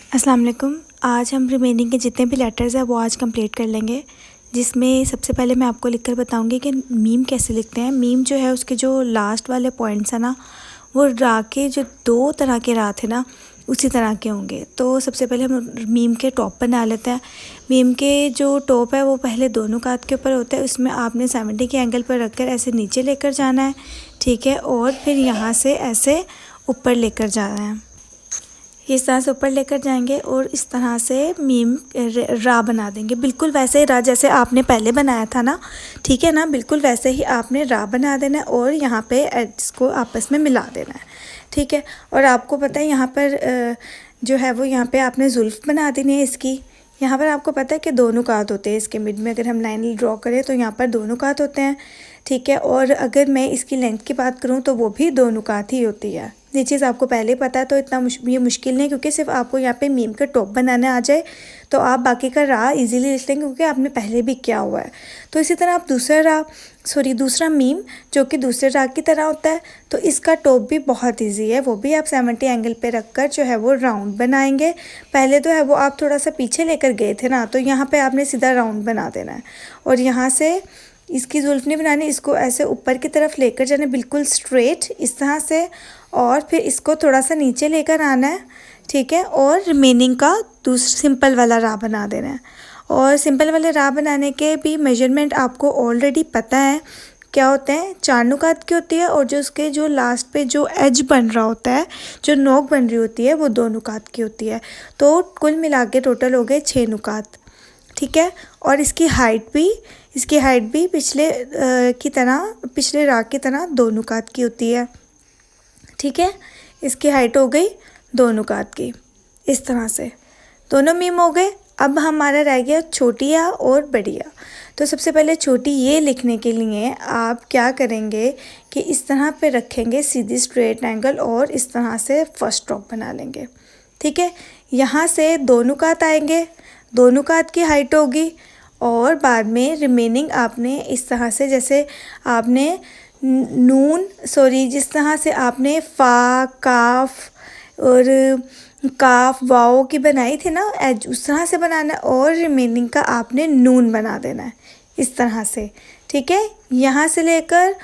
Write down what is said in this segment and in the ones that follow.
अस्सलाम वालेकुम। आज हम रिमेनिंग के जितने भी लेटर्स हैं वो आज कंप्लीट कर लेंगे, जिसमें सबसे पहले मैं आपको लिखकर बताऊंगी कि मीम कैसे लिखते हैं। मीम जो है उसके जो लास्ट वाले पॉइंट्स हैं ना, वो रा के जो दो तरह के रा थे ना उसी तरह के होंगे। तो सबसे पहले हम मीम के टॉप बना लेते हैं। मीम के जो टॉप है वो पहले दोनों कात के ऊपर होता है, उसमें आपने 70 के एंगल पर रखकर ऐसे नीचे लेकर जाना है, ठीक है। और फिर यहाँ से ऐसे ऊपर लेकर जाना है, इस तरह से ऊपर लेकर जाएंगे और इस तरह से मीम रा बना देंगे। बिल्कुल वैसे ही रा जैसे आपने पहले बनाया था ना, ठीक है ना, बिल्कुल वैसे ही आपने रा बना देना है और यहाँ पे एड्स को आपस में मिला देना है, ठीक है। और आपको पता है यहाँ पर जो है वो यहाँ पे आपने जुल्फ बना देनी है इसकी। यहाँ पर आपको पता है कि दोनों कात होते हैं इसके मिड में, अगर हम लाइन ड्रॉ करें तो यहाँ पर दोनों कात होते हैं, ठीक है। और अगर मैं इसकी लेंथ की बात करूँ तो वो भी दोनों कात ही होती है। ये चीज़ आपको पहले पता है तो इतना ये मुश्किल नहीं, क्योंकि सिर्फ आपको यहाँ पे मीम का टॉप बनाने आ जाए तो आप बाकी का रा इजीली लिख लेंगे, क्योंकि आपने पहले भी किया हुआ है। तो इसी तरह आप दूसरा मीम जो कि दूसरे रा की तरह होता है, तो इसका टॉप भी बहुत इजी है। वो भी आप 70 एंगल पे रखकर जो है वो राउंड बनाएंगे। पहले तो है वो आप थोड़ा सा पीछे लेकर गए थे ना, तो यहाँ पे आपने सीधा राउंड बना देना है और यहाँ से इसकी जुल्फ नहीं बनानी, इसको ऐसे ऊपर की तरफ लेकर जाना बिल्कुल स्ट्रेट इस तरह से, और फिर इसको थोड़ा सा नीचे लेकर आना है, ठीक है। और रिमेनिंग का दूसरा सिंपल वाला रा बना देना है। और सिंपल वाले रा बनाने के भी मेजरमेंट आपको ऑलरेडी पता है क्या होते हैं। 4 नुकात की होती है और जो उसके जो लास्ट पे जो एज बन रहा होता है, जो नोक बन रही होती है, वो 2 नुकात की होती है। तो कुल मिला के टोटल हो गए 6 नुकात, ठीक है। और इसकी हाइट भी पिछले रा की तरह 2 नुकात की होती है, ठीक है। इसकी हाइट हो गई 2 नुकात की। इस तरह से दोनों मीम हो गए। अब हमारा रह गया छोटी या और बड़ी या। तो सबसे पहले छोटी ये लिखने के लिए आप क्या करेंगे कि इस तरह पे रखेंगे सीधी स्ट्रेट एंगल और इस तरह से फर्स्ट स्ट्रोक बना लेंगे, ठीक है। यहाँ से 2 नुकात आएंगे, 2 नुकात की हाइट होगी और बाद में रिमेनिंग आपने इस तरह से, जैसे आपने जिस तरह से आपने फ़ा काफ और काफ वाओ की बनाई थी ना एज, उस तरह से बनाना है। और रिमेनिंग का आपने नून बना देना है इस तरह से, ठीक है। यहाँ से लेकर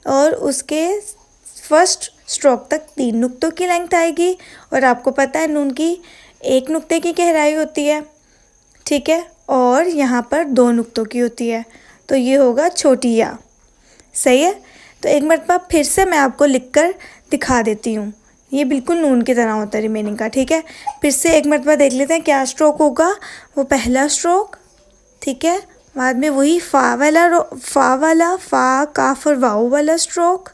और उसके फर्स्ट स्ट्रोक तक 3 नुक्तों की लेंथ आएगी और आपको पता है नून की 1 नुक्ते की गहराई होती है, ठीक है। और यहाँ पर 2 नुक्तों की होती है, तो ये होगा छोटी या, सही है। तो एक मरतबा फिर से मैं आपको लिखकर दिखा देती हूँ। ये बिल्कुल नून की तरह होता है रिमेनिंग का, ठीक है। फिर से एक मरतबा देख लेते हैं क्या स्ट्रोक होगा। वो पहला स्ट्रोक, ठीक है। बाद में वही फ़ा काफ और वाओ वाला स्ट्रोक।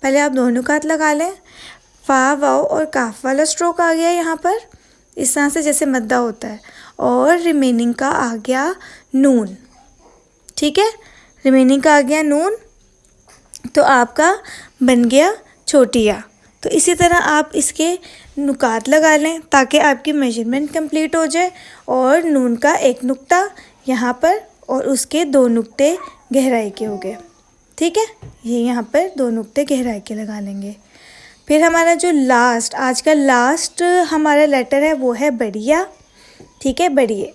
पहले आप 2 नुकात लगा लें, फ़ा वाओ और काफ वाला स्ट्रोक आ गया यहाँ पर इस तरह से जैसे मद्दा होता है। और रिमेनिंग का आ गया नून, ठीक है। रिमेनिंग का आ गया नून, तो आपका बन गया छोटी या। तो इसी तरह आप इसके नुकात लगा लें ताकि आपकी मेजरमेंट कंप्लीट हो जाए। और नून का 1 नुक्ता यहाँ पर और उसके 2 नुक्ते गहराई के हो गए, ठीक है। ये यहाँ पर 2 नुक्ते गहराई के लगा लेंगे। फिर हमारा जो आज का लास्ट हमारा लेटर है वो है बढ़िया, ठीक है, बढ़िए।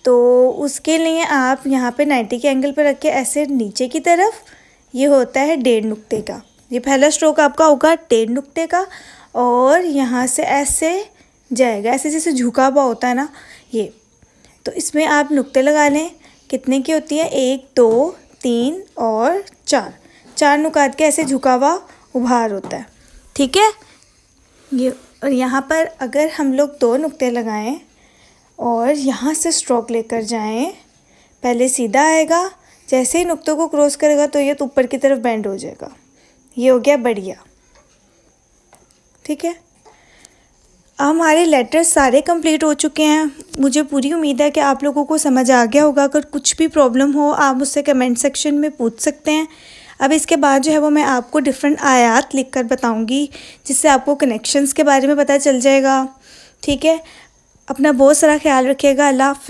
तो उसके लिए आप यहाँ पे 90 के एंगल पर रख के ऐसे नीचे की तरफ, ये होता है 1.5 नुक्ते का। ये पहला स्ट्रोक आपका होगा 1.5 नुक्ते का और यहाँ से ऐसे जाएगा, ऐसे जैसे झुका हुआ होता है ना ये। तो इसमें आप नुक्ते लगा लें। कितने की होती है, 1 2 3 और 4 नुकात के ऐसे झुका हुआ उभार होता है, ठीक है। ये और यहाँ पर अगर हम लोग 2 नुक्ते लगाएं और यहाँ से स्ट्रोक लेकर जाएं, पहले सीधा आएगा, जैसे ही नुक्तों को क्रॉस करेगा तो ये तो ऊपर की तरफ बेंड हो जाएगा। ये हो गया बढ़िया, ठीक है। हमारे लेटर्स सारे कंप्लीट हो चुके हैं। मुझे पूरी उम्मीद है कि आप लोगों को समझ आ गया होगा। अगर कुछ भी प्रॉब्लम हो आप मुझसे कमेंट सेक्शन में पूछ सकते हैं। अब इसके बाद जो है वो मैं आपको डिफरेंट आयात लिखकर बताऊंगी, जिससे आपको कनेक्शंस के बारे में पता चल जाएगा, ठीक है। अपना बहुत सारा ख्याल रखिएगा। अल्लाह हाफ़िज़।